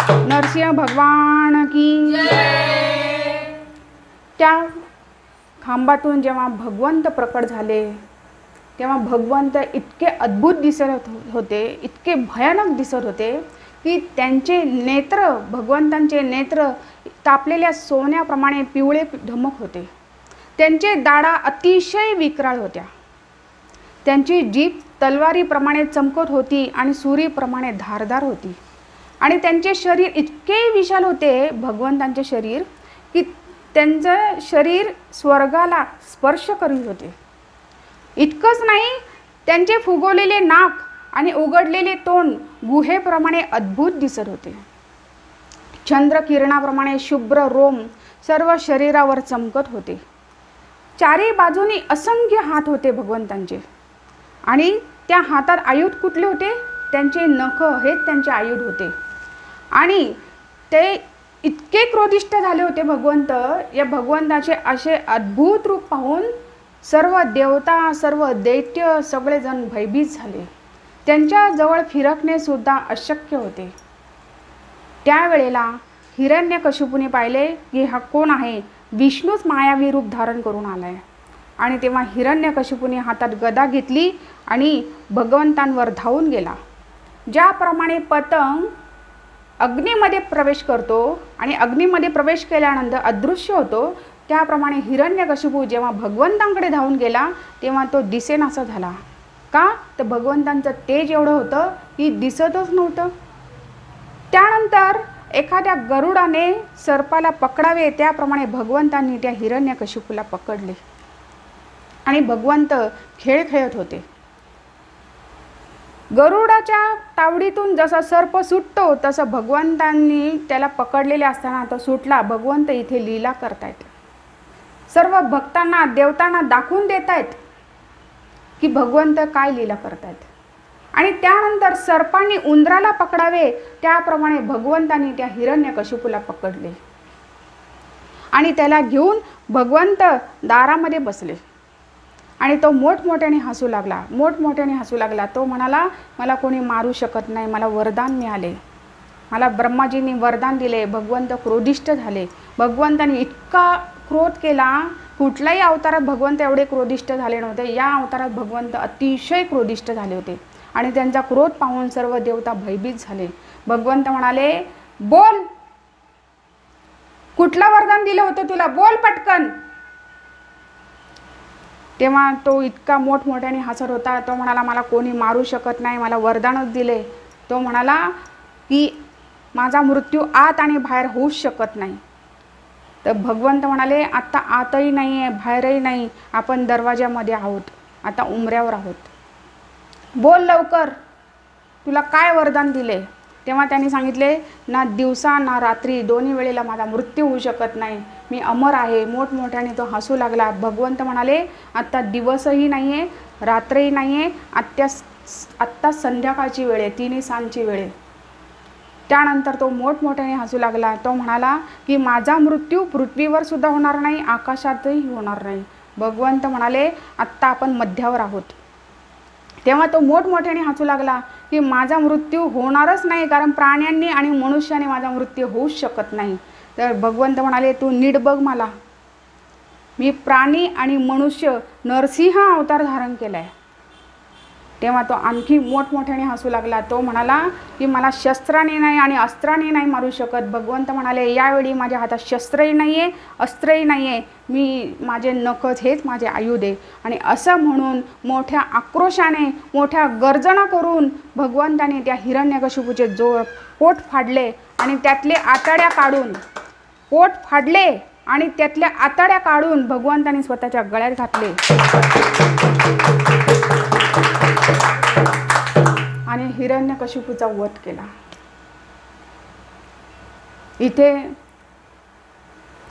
नरसिंह भगवान की जय। त्या खांबातून जेव्हा भगवंत प्रकट झाले तेव्हा भगवंत इतके अद्भुत दिसत होते, इतके भयानक दिसत होते की त्यांचे नेत्र, भगवंतांचे नेत्र तापलेल्या सोन्याप्रमाणे पिवळे धमक होते। त्यांचे दाढा अतिशय विक्राळ होत्या। त्यांची जीभ तलवारीप्रमाणे चमकत होती आणि सुरीप्रमाणे धारदार होती। आणि त्यांचे शरीर इतके विशाल होते, भगवंतांचे शरीर, की त्यांचं शरीर स्वर्गाला स्पर्श करीत होते। इतकंच नाही, त्यांचे फुगवलेले नाक आणि उघडलेले तोंड गुहेप्रमाणे अद्भुत दिसत होते। चंद्र किरणाप्रमाणे शुभ्र रोम सर्व शरीरावर चमकत होते। चारी बाजूनी असंख्य हात होते भगवंतांचे आणि त्या हातात आयुध कुठले होते? त्यांचे नख हेच त्यांचे आयुध होते। आणि ते इतके क्रोधिष्ठ झाले होते भगवंत, या भगवंताचे असे अद्भुत रूप पाहून सर्व देवता, सर्व दैत्य सगळेजण भयभीत झाले। त्यांच्या जवळ फिरकणे सुद्धा अशक्य होते। त्यावेळेला हिरण्यकशिपूने पाहिले की हा कोण आहे? विष्णूच मायावी रूप धारण करून आलाय। आणि तेव्हा हिरण्यकशिपूने हातात गदा घेतली आणि भगवंतांवर धावून गेला। ज्याप्रमाणे पतंग अग्नीमध्ये प्रवेश करतो आणि अग्नीमध्ये प्रवेश केल्यानंतर अदृश्य होतो, त्याप्रमाणे हिरण्यकशिपू जेव्हा भगवंतांकडे धावून गेला तेव्हा तो दिसेनासा झाला। का? तर भगवंतांचं तेज एवढं होतं की दिसतच नव्हतं। त्यानंतर एखाद्या गरुडाने सर्पाला पकडावे त्याप्रमाणे भगवंतांनी त्या हिरण्यकशिपूला पकडले आणि भगवंत खेळ खेळत होते। गरुडाच्या तावडीतून जसा सर्प सुटतो तसं भगवंतांनी त्याला पकडलेले असताना तो सुटला। भगवंत इथे लीला करतायत, सर्व भक्तांना, देवतांना दाखवून देत आहेत की भगवंत काय लीला करतायत। आणि त्यानंतर सर्पांनी उंदराला पकडावे त्याप्रमाणे भगवंतांनी त्या हिरण्यकशिपूला पकडले आणि त्याला घेऊन भगवंत दारामध्ये बसले आणि तो मोठमोठ्याने हसू लागला, मोठमोठ्याने हसू लागला। तो म्हणाला, मला कोणी मारू शकत नाही, मला वरदान मिळाले, मला ब्रह्माजींनी वरदान दिले। भगवंत क्रोधिष्ठ झाले। भगवंतांनी इतका क्रोध केला, कुठल्याही अवतारात भगवंत एवढे क्रोधिष्ठ झाले नव्हते। या अवतारात भगवंत अतिशय क्रोधिष्ठ झाले होते आणि त्यांचा क्रोध पाहून सर्व देवता भयभीत झाले। भगवंत म्हणाले, बोल, कुठलं वरदान दिलं होतं तुला? बोल पटकन। तेव्हा तो इतका मोठमोठ्याने हसत होता। तो म्हणाला, मला कोणी मारू शकत नाही, मला वरदानच दिले। तो म्हणाला की माझा मृत्यू आत आणि बाहेर होऊच शकत नाही। तर भगवंत म्हणाले, आता आतही नाही आहे, बाहेरही नाही, आपण दरवाजामध्ये आहोत, आता उंबऱ्यावर आहोत, बोल लवकर, तुला काय वरदान दिले? तेव्हा त्यांनी सांगितले, ना दिवसा ना रात्री दोन्ही वेळेला माझा मृत्यू होऊ शकत नाही, मी अमर आहे। मोठमोठ्याने तो हसू लागला। भगवंत म्हणाले, आत्ता दिवसही नाही आहे, रात्रही नाही आहे, आत्ता संध्याकाळची वेळ आहे, 3 सांजची वेळ आहे। त्यानंतर तो मोठमोठ्याने हसू लागला। तो म्हणाला की माझा मृत्यू पृथ्वीवर सुद्धा होणार नाही, आकाशातही होणार नाही। भगवंत म्हणाले, आत्ता आपण मध्यावर आहोत। तेव्हा तो मोठमोठ्याने हसू लागला की माझा मृत्यू होणारच नाही, कारण प्राण्यांनी आणि मनुष्याने माझा मृत्यू होऊच शकत नाही। तर भगवंत म्हणाले, तू नीट बघ मला, मी प्राणी आणि मनुष्य नरसिंह अवतार धारण केलाय। तेव्हा तो आणखी मोठमोठ्याने हसू लागला। तो म्हणाला की मला शस्त्राने नाही आणि अस्त्राने नाही मारू शकत। भगवंत म्हणाले, यावेळी माझ्या हातात शस्त्रही नाही आहे, अस्त्रही नाही आहे, माझे नखच हेच माझे आयुध आहे। आणि असं म्हणून मोठ्या आक्रोशाने, मोठ्या गर्जना करून भगवंताने त्या हिरण्यकशिपूचे पोट फाडले आणि त्यातले आतड्या काढून, पोट फाडले आणि त्यातल्या आतड्या काढून भगवंताने स्वतःच्या गळ्यात घातले आणि हिरण्यकशिपूचा वध केला। इथे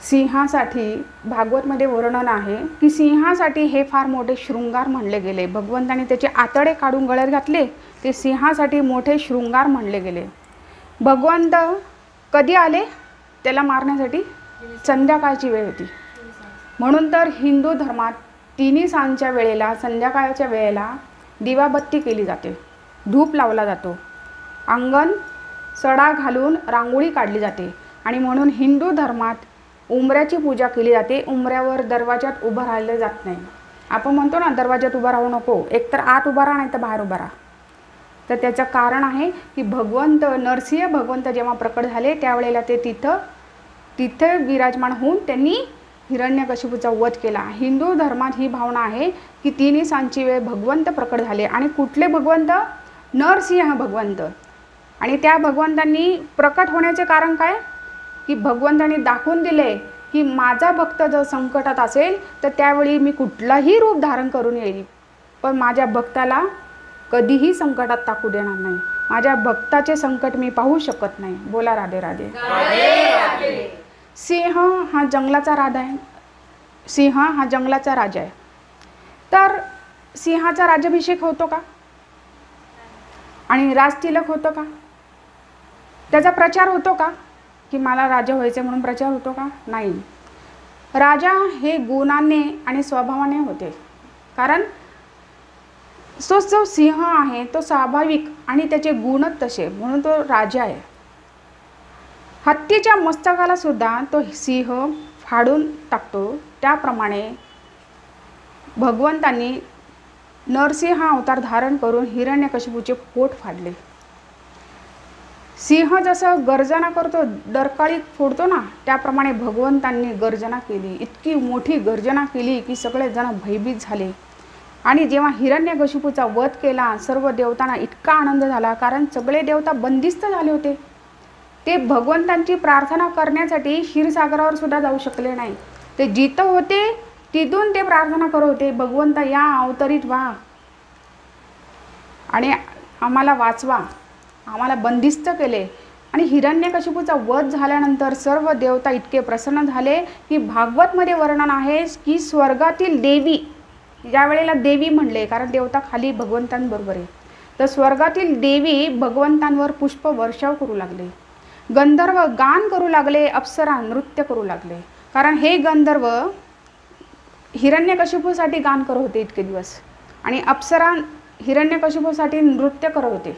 सिंहासाठी भागवतमध्ये वर्णन आहे की सिंहासाठी हे फार मोठे शृंगार म्हणले गेले। भगवंताने त्याचे आतडे काढून गळ्यात घातले, ते सिंहासाठी मोठे शृंगार म्हणले गेले। भगवंत कधी आले त्याला मारण्यासाठी? संध्याकाळची वेळ होती। म्हणून तर हिंदू धर्मात 3 सांजच्या वेळेला, संध्याकाळच्या वेळेला दिवाबत्ती केली जाते, धूप लावला जातो, अंगण सडा घालून रांगोळी काढली जाते आणि म्हणून हिंदू धर्मात उंबऱ्याची पूजा केली जाते. उंबऱ्यावर दरवाजात उभं राहिलं जात नाही. आपण म्हणतो ना दरवाजात उभं राहू नको, एकतर आत उभा राहा नाही तर बाहेर उभा राहा. तर त्याचं कारण आहे की भगवंत नरसिंह भगवंत जेव्हा प्रकट झाले त्यावेळेला ते तिथे विराजमान होऊन त्यांनी हिरण्यकशिपूचा वध केला. हिंदू धर्मात ही भावना आहे की तिन्ही सांची वेळ भगवंत प्रकट झाले. आणि कुठले भगवंत? नरसिंह भगवंत. आणि त्या भगवंतांनी प्रकट होण्याचे कारण काय? की भगवंतांनी दाखवून दिले की माझा भक्त जर संकटात असेल तर त्यावेळी मी कुठलाही रूप धारण करून येईल, पण माझ्या भक्ताला कधीही संकटात टाकू देणार नाही. माझ्या भक्ताचे संकट मी पाहू शकत नाही. बोला राधे राधे. सिंह हा जंगलाचा राजा आहे. सिंह हा जंगलाचा राजा आहे. तर सिंहाचा राज्याभिषेक होतो का? आणि राजतिलक होतो का? त्याचा प्रचार होतो का की मला राजा व्हायचे म्हणून प्रचार होतो का? नाही. राजा हे गुणाने आणि स्वभावाने होते. कारण जो सिंह आहे तो स्वाभाविक आणि त्याचे गुणच तसे, म्हणून तो राजा आहे. हत्तीच्या मस्तकाला सुद्धा तो सिंह फाडून टाकतो. त्याप्रमाणे भगवंतांनी नरसिंह हा अवतार धारण करून हिरण्यकशिपूचे पोट फाडले. सिंह जसं गर्जना करतो, डरकाळी फोडतो ना, त्याप्रमाणे भगवंतांनी गर्जना केली. इतकी मोठी गर्जना केली की सगळे जण भयभीत झाले. आणि जेव्हा हिरण्यकशिपूचा वध केला सर्व देवतांना इतका आनंद झाला, कारण सगळे देवता बंदिस्त झाले होते. ते भगवंतांची प्रार्थना करण्यासाठी क्षीरसागरावर सुद्धा जाऊ शकले नाही. ते जिथं होते तिथून ते प्रार्थना करत होते, भगवंता या अवतरित व्हा आणि आम्हाला वाचवा, आम्हाला बंदिस्त केले. आणि हिरण्यकशिपूचा वध झाल्यानंतर सर्व देवता इतके प्रसन्न झाले की भागवतमध्ये वर्णन आहे की स्वर्गातील देवी, ज्या वेळेला देवी म्हणले कारण देवता खाली भगवंतांबरोबर आहे, तर स्वर्गातील देवी भगवंतांवर पुष्प वर्षाव करू लागले. गंधर्व गान करू लागले, अप्सरा नृत्य करू लागले. कारण हे गंधर्व हिरण्यकशिपूसाठी गान करत होते इतके दिवस आणि अप्सरा हिरण्यकशिपूसाठी नृत्य करत होते.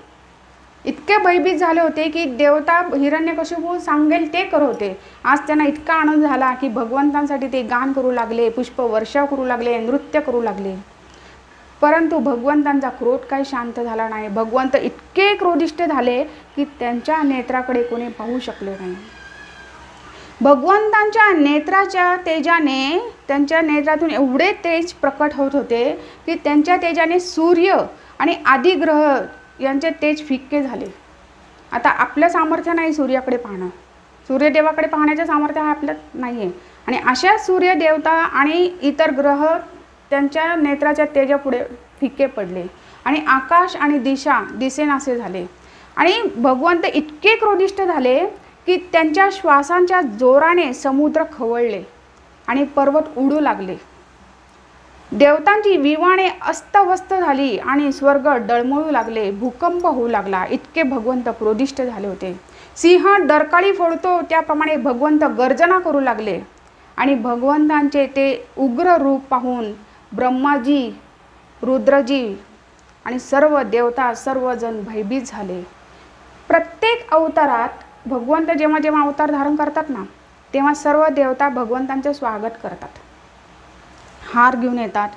इतके भयभीत झाले होते की देवता हिरण्यकशिपू सांगेल ते करत होते. आज त्यांना इतका आनंद झाला की भगवंतांसाठी ते गान करू लागले, पुष्प वर्षाव करू लागले, नृत्य करू लागले. परंतु भगवंतांचा क्रोध काही शांत झाला नाही. भगवंत इतके क्रोधिष्ठ झाले की त्यांच्या नेत्राकडे कोणी पाहू शकले नाही. भगवंतांच्या नेत्राच्या तेजाने, त्यांच्या नेत्रातून एवढे तेज प्रकट होत होते की त्यांच्या तेजाने सूर्य आणि आदी ग्रह यांचे तेज फिक्के झाले. आता आपलं सामर्थ्य नाही सूर्याकडे पाहणं, सूर्यदेवाकडे पाहण्याचं सामर्थ्य हा आपल्यात नाही आहे. आणि अशा सूर्यदेवता आणि इतर ग्रह त्यांच्या नेत्राच्या तेजापुढे फिक्के पडले आणि आकाश आणि दिसेनासे झाले. आणि भगवंत इतके क्रोधिष्ठ झाले की त्यांच्या श्वासांच्या जोराने समुद्र खवळले आणि पर्वत उडू लागले. देवतांची विमाने अस्तव्यस्त झाली आणि स्वर्ग डळमळू लागले, भूकंप होऊ लागला. इतके भगवंत क्रोधिष्ठ झाले होते. सिंह डरकाळी फोडतो त्याप्रमाणे भगवंत गर्जना करू लागले. आणि भगवंतांचे ते उग्र रूप पाहून ब्रह्माजी, रुद्रजी आणि सर्व देवता सर्वजण भयभीत झाले. प्रत्येक अवतारात भगवंत जेव्हा जेव्हा अवतार धारण करतात ना, तेव्हा सर्व देवता भगवंतांचे स्वागत करतात, हार घेऊन येतात,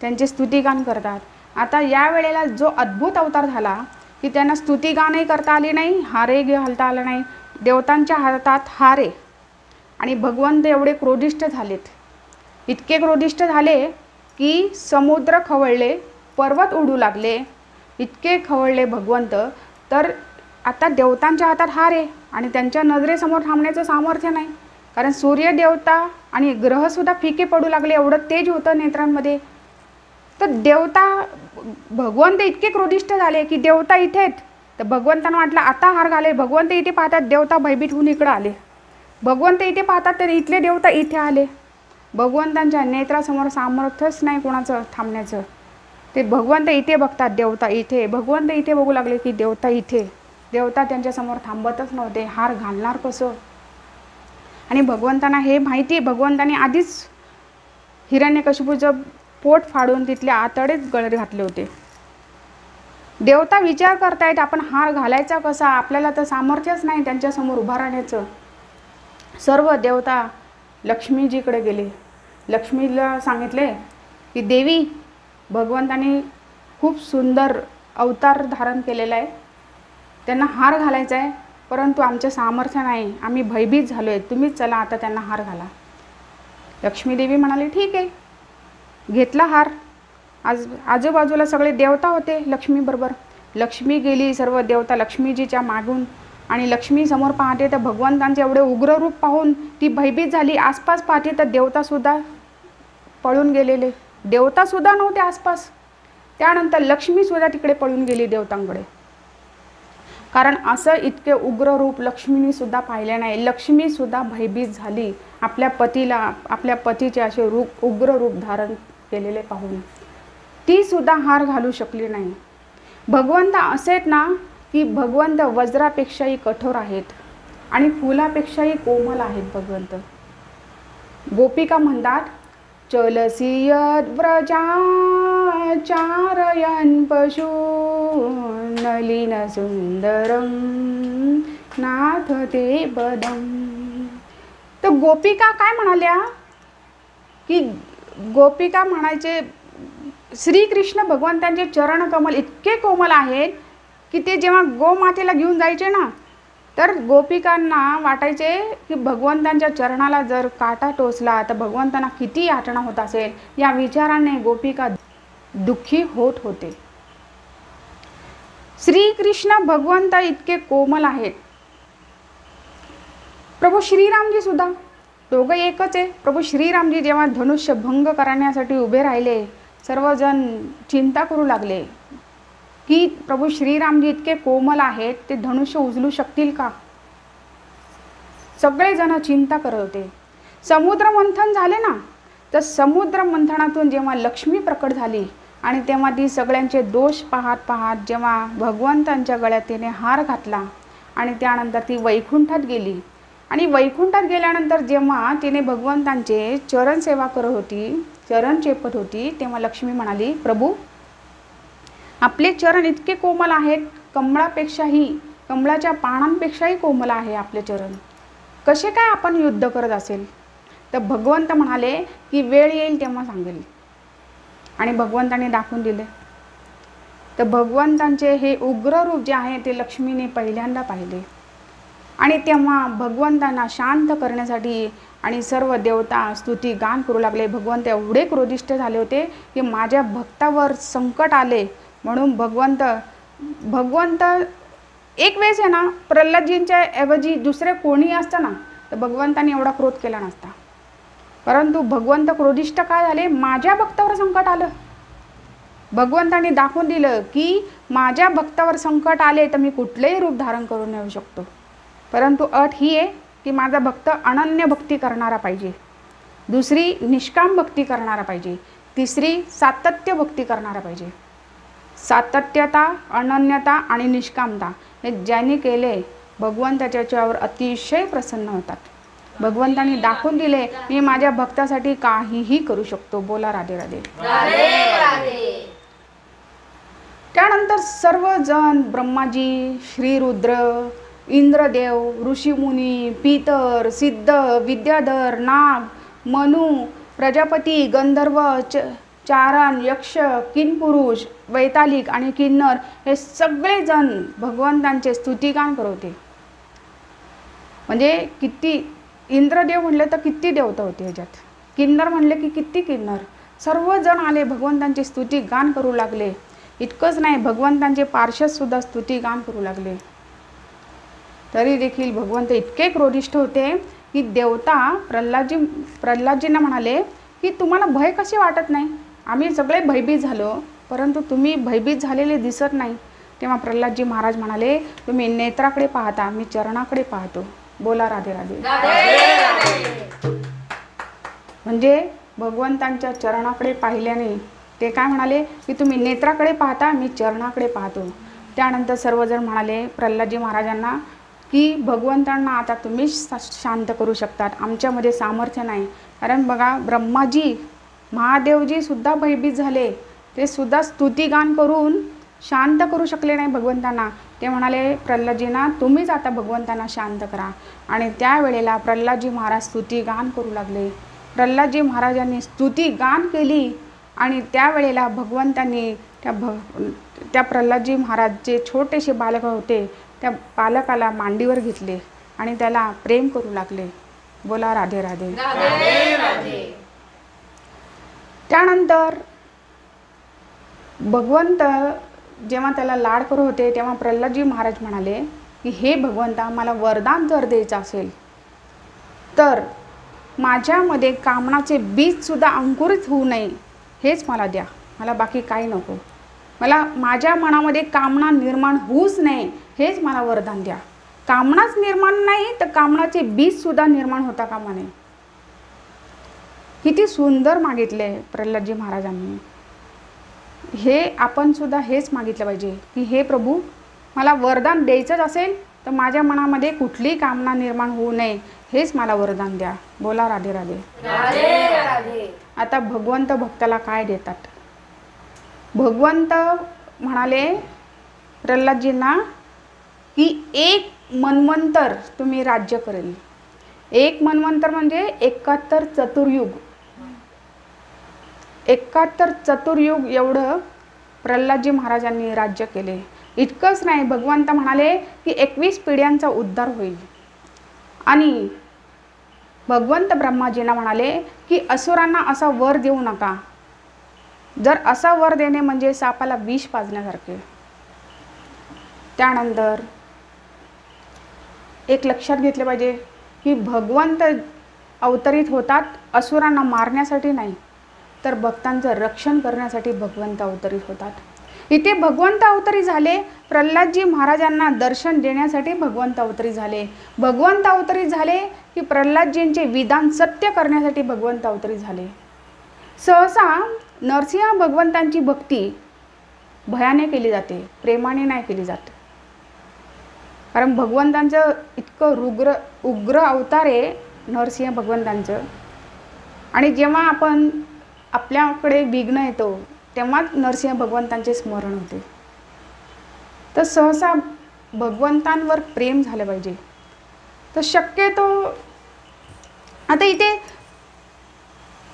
त्यांचे स्तुतिगान करतात. आता या वेळेला जो अद्भुत अवतार झाला की त्यांना स्तुतिगानही करता आली नाही, हारही घालता आलं नाही. देवतांच्या हातात हारे आणि भगवंत एवढे क्रोधिष्ठ झालेत, इतके क्रोधिष्ठ झाले की समुद्र खवळले, पर्वत उडू लागले, इतके खवळले भगवंत. तर आता देवतांच्या हातात हार आहे आणि त्यांच्या नजरेसमोर थांबण्याचं सामर्थ्य नाही, कारण सूर्यदेवता आणि ग्रहसुद्धा फिके पडू लागले, एवढं तेज होतं नेत्रांमध्ये. तर देवता, भगवंत इतके क्रोधिष्ठ झाले की देवता इथे आहेत, तर भगवंतांना वाटलं आता हार घाले. भगवंत इथे पाहतात, देवता भयभीत होऊन इकडं आले. भगवंत इथे पाहतात तर इथले देवता इथे आले. भगवंतांच्या नेत्रासमोर सामर्थ्यच नाही कोणाचं थांबण्याचं. ते भगवंत इथे बघतात, देवता इथे. भगवंत इथे बघू लागले की देवता इथे. देवता त्यांच्यासमोर थांबतच नव्हते, हार घालणार कसं. आणि भगवंतांना हे माहिती, भगवंतांनी आधीच हिरण्यकशिपूचं पोट फाडून तिथले आतडेच गळे घातले होते. देवता विचार करतायत आपण हार घालायचा कसा, आपल्याला तर सामर्थ्यच नाही त्यांच्यासमोर उभा राहण्याचं. सर्व देवता लक्ष्मीजीकडे गेले. लक्ष्मीला सांगितले की देवी, भगवंतांनी खूप सुंदर अवतार धारण केलेला आहे, त्यांना हार घालायचा आहे, परंतु आमचं सामर्थ्य नाही, आम्ही भयभीत झालो आहे, तुम्हीच चला आता त्यांना हार घाला. लक्ष्मी देवी म्हणाली ठीक आहे. घेतला हार. आजूबाजूला सगळे देवता होते लक्ष्मीबरोबर. लक्ष्मी गेली, सर्व देवता लक्ष्मीजीच्या मागून, आणि लक्ष्मी समोर पाहते तर भगवंतांचे एवढे उग्र रूप पाहून ती भयभीत झाली. आसपास पाहते तर देवतासुद्धा पळून गेलेले, देवतासुद्धा नव्हते आसपास. त्यानंतर लक्ष्मीसुद्धा तिकडे पळून गेली देवतांकडे, कारण असं इतके उग्र रूप लक्ष्मीने सुद्धा पाहिले नाही. लक्ष्मीसुद्धा भयभीत झाली आपल्या पतीला, आपल्या पतीचे असे उग्र रूप धारण केलेले पाहून. ती सुद्धा हार घालू शकली नाही. भगवंत असे आहेत ना की भगवंत वज्रापेक्षाही कठोर आहेत आणि फुलापेक्षाही कोमल आहेत भगवंत. गोपिका म्हणतात, चलसियत व्रजाचारयन् पशू नलिन सुंदरम नाथ ते पदम. तर गोपिका काय म्हणाल्या की गोपिका म्हणायचे श्रीकृष्ण भगवंतांचे चरण कमल इतके कोमल आहेत की ते जेव्हा गोमातेला घेऊन जायचे ना, तर गोपिकांना वाटायचे की भगवंतांच्या चरणाला जर काटा टोचला तर भगवंतांना किती यातना होत असेल. या विचाराने गोपिका दुःखी होत होते. श्रीकृष्ण भगवंत इतके कोमल आहेत. प्रभू श्रीरामजी सुद्धा दोघं एकच आहे. प्रभू श्रीरामजी जेव्हा धनुष्य भंग करण्यासाठी उभे राहिले, सर्वजण चिंता करू लागले की प्रभू श्रीरामजी इतके कोमल आहेत, ते धनुष्य उचलू शकतील का. सगळेजण चिंता करत होते. समुद्र मंथन झाले ना, तर समुद्र मंथनातून जेव्हा लक्ष्मी प्रकट झाली आणि तेव्हा ती सगळ्यांचे दोष पाहत पाहत जेव्हा भगवंतांच्या गळ्यात तिने हार घातला आणि त्यानंतर ती वैकुंठात गेली. आणि वैकुंठात गेल्यानंतर जेव्हा तिने भगवंतांचे चरण सेवा करत होती, चरण चेपत होती, तेव्हा लक्ष्मी म्हणाली, प्रभू आपले चरण इतके कोमल आहेत, कमळापेक्षाही, कमळाच्या पानांपेक्षाही कोमल आहे आपले चरण, कसे काय आपण युद्ध करत असेल. तर भगवंत म्हणाले की वेळ येईल तेव्हा सांगेल. आणि भगवंताने दाखवून दिले. तर भगवंतांचे हे उग्र रूप जे आहे ते लक्ष्मीने पहिल्यांदा पाहिले. आणि तेव्हा भगवंतांना शांत करण्यासाठी आणि सर्व देवता स्तुती गान करू लागले. भगवंत एवढे क्रोधिष्ठ झाले होते की माझ्या भक्तावर संकट आले म्हणून भगवंत एक वेळेस आहे ना, प्रल्हादजींच्या ऐवजी दुसरे कोणी असतं ना तर भगवंतांनी एवढा क्रोध केला नसता. परंतु भगवंत क्रोधिष्ठ काय झाले, माझ्या भक्तावर संकट आलं. भगवंतांनी दाखवून दिलं की माझ्या भक्तावर संकट आले तर मी कुठलेही रूप धारण करून येऊ शकतो, परंतु अट ही आहे की माझा भक्त अनन्य भक्ती करणारा पाहिजे, दुसरी निष्काम भक्ती करणारा पाहिजे, तिसरी सातत्य भक्ती करणारा पाहिजे. सातत्यता, अनन्यता आणि निष्कामता हे ज्यांनी केले भगवंत त्याच्यावर अतिशय प्रसन्न होतात. भगवंतांनी दाखवून दिले मी माझ्या भक्तासाठी काहीही करू शकतो. बोला राधे राधे. त्यानंतर सर्वजण ब्रह्माजी, श्रीरुद्र, इंद्रदेव, ऋषीमुनी, पितर, सिद्ध, विद्याधर, नाग, मनु, प्रजापती, गंधर्व, चारण, यक्ष, किन्पुरुष, वैतालिक आणि किन्नर हे सगळेजण भगवंतांचे स्तुतिगान करत होते. म्हणजे किती इंद्रदेव म्हणले तर किती देवता होते ह्याच्यात, किन्नर म्हणले की किती किन्नर, सर्वजण आले भगवंतांचे स्तुतिगान करू लागले. इतकंच नाही, भगवंतांचे पार्षदसुद्धा स्तुतिगान करू लागले. तरी देखील भगवंत इतके क्रोधिष्ठ होते की देवता प्रल्हादजींना म्हणाले की तुम्हाला भय कसे वाटत नाही, आम्ही सगळे भयभीत झालो परंतु तुम्ही भयभीत झालेले दिसत नाही. तेव्हा प्रल्हादजी महाराज म्हणाले तुम्ही नेत्राकडे पाहता, मी चरणाकडे पाहतो. बोला राधे राधे. म्हणजे भगवंतांच्या चरणाकडे पाहिल्याने ते काय म्हणाले की तुम्ही नेत्राकडे पाहता, मी चरणाकडे पाहतो. त्यानंतर सर्वजण म्हणाले प्रल्हादजी महाराजांना की भगवंतांना आता तुम्ही शांत करू शकतात, आमच्यामध्ये सामर्थ्य नाही. कारण बघा ब्रह्माजी, महादेवजी सुद्धा भयभीत झाले, ते सुद्धा स्तुतिगान करून शांत करू शकले नाही भगवंतांना. ते म्हणाले प्रल्हादजींना, तुम्हीच आता भगवंतांना शांत करा. आणि त्यावेळेला प्रल्हादजी महाराज स्तुतिगान करू लागले. प्रल्हादजी महाराजांनी स्तुतिगान केली आणि त्यावेळेला भगवंतांनी त्या प्रल्हादजी महाराज जे छोटेसे बालक होते त्या बालकाला मांडीवर घेतले आणि त्याला प्रेम करू लागले. बोला राधे राधे. राधे राधे. त्यानंतर भगवंत जेव्हा त्याला लाड करत होते तेव्हा प्रल्हादजी महाराज म्हणाले की हे भगवंता, मला वरदान जर द्यायचं असेल तर माझ्यामध्ये कामनाचे बीजसुद्धा अंकुरित होऊ नये हेच मला द्या. मला बाकी काही नको. मला माझ्या मनामध्ये कामना निर्माण होऊच नये हेच मला वरदान द्या. कामनाच निर्माण नाही तर कामनाचे बीजसुद्धा निर्माण होता कामा नये. किती सुंदर मागितले प्रल्हादजी महाराजांनी. हे आपण सुद्धा हेच मागितलं पाहिजे की हे प्रभू, मला वरदान द्यायचंच असेल तर माझ्या मनामध्ये कुठलीही कामना निर्माण होऊ नये हेच मला वरदान द्या. बोला राधे राधे. राधे राधे. आता भगवंत भक्ताला काय देतात? भगवंत म्हणाले प्रल्हादजींना की 1 मन्वंतर तुम्ही राज्य करेल. 1 मन्वंतर म्हणजे 71 चतुर्युग. 71 चतुर्युग एवढं प्रल्हादजी महाराजांनी राज्य केले. इतकंच नाही, भगवंत म्हणाले की 21 पिढ्यांचा उद्धार होईल. आणि भगवंत ब्रह्माजींना म्हणाले की असुरांना असा वर देऊ नका. जर असा वर देणे म्हणजे सापाला विष पाजण्यासारखे. त्यानंतर एक लक्षात घेतले पाहिजे की भगवंत अवतरित होतात असुरांना मारण्यासाठी नाही तर भक्तांचं रक्षण करण्यासाठी भगवंत अवतरित होतात. इथे भगवंत अवतरित झाले. प्रल्हादजी महाराजांना दर्शन देण्यासाठी भगवंत अवतरित झाले. भगवंत अवतरित झाले की प्रल्हादजींचे विधान सत्य करण्यासाठी भगवंत अवतरित झाले. सहसा नरसिंह भगवंतांची भक्ती भयाने केली जाते, प्रेमाने नाही केली जात. कारण भगवंतांचं इतकं उग्र अवतार आहे नरसिंह भगवंतांचं. आणि जेव्हा आपण आपल्याकडे विघ्न येतो तेव्हाच नरसिंह भगवंतांचे स्मरण होते. तर सहसा भगवंतांवर प्रेम झालं पाहिजे. तर शक्यतो आता इथे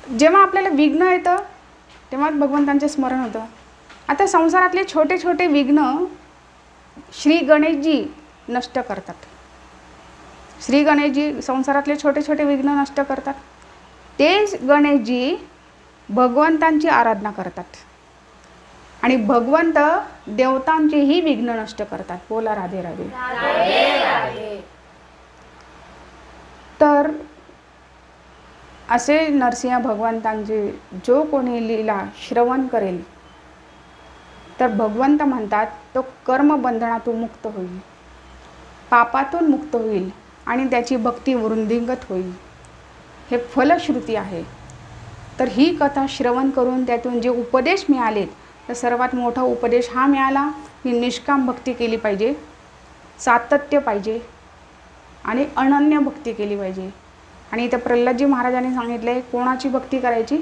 जेव्हा आपल्याला विघ्न येतं तेव्हाच भगवंतांचे स्मरण होतं. आता संसारातले छोटे छोटे विघ्न श्री गणेशजी नष्ट करतात. श्री गणेशजी संसारातले छोटे छोटे विघ्न नष्ट करतात. तेच गणेशजी भगवंतांची आराधना करतात आणि भगवंत देवतांचेही विघ्न नष्ट करतात. बोला राधे राधे. राधे राधे. तर असे नरसिंह भगवंतांचे जो कोणी लीला श्रवण करेल तर भगवंत म्हणतात तो कर्मबंधनातून मुक्त होईल, पापातून मुक्त होईल आणि त्याची भक्ती वृद्धिंगत होईल. हे फलश्रुती आहे. तर ही कथा श्रवण करून त्यातून जे उपदेश मिळालेत तर सर्वात मोठा उपदेश हा मिळाला की निष्काम भक्ती केली पाहिजे, सातत्य पाहिजे आणि अनन्य भक्ती केली पाहिजे. आणि इथं प्रल्हादजी महाराजांनी सांगितले कोणाची भक्ती करायची?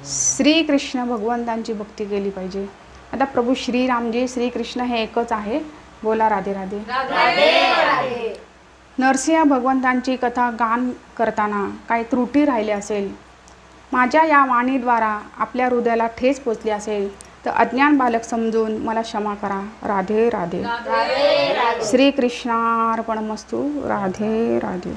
श्रीकृष्ण भगवंतांची भक्ती केली पाहिजे. आता प्रभू श्रीरामजी श्रीकृष्ण हे एकच आहे. बोला राधे राधे. राधे राधे. नरसिंह भगवंतांची कथा गान करताना काही त्रुटी राहिली असेल, माझ्या या वाणीद्वारा आपल्या हृदयाला ठेच पोचली असेल तर अज्ञान बालक समजून मला क्षमा करा. राधे राधे. राधे राधे. श्रीकृष्णार्पणमस्तु. राधे राधे.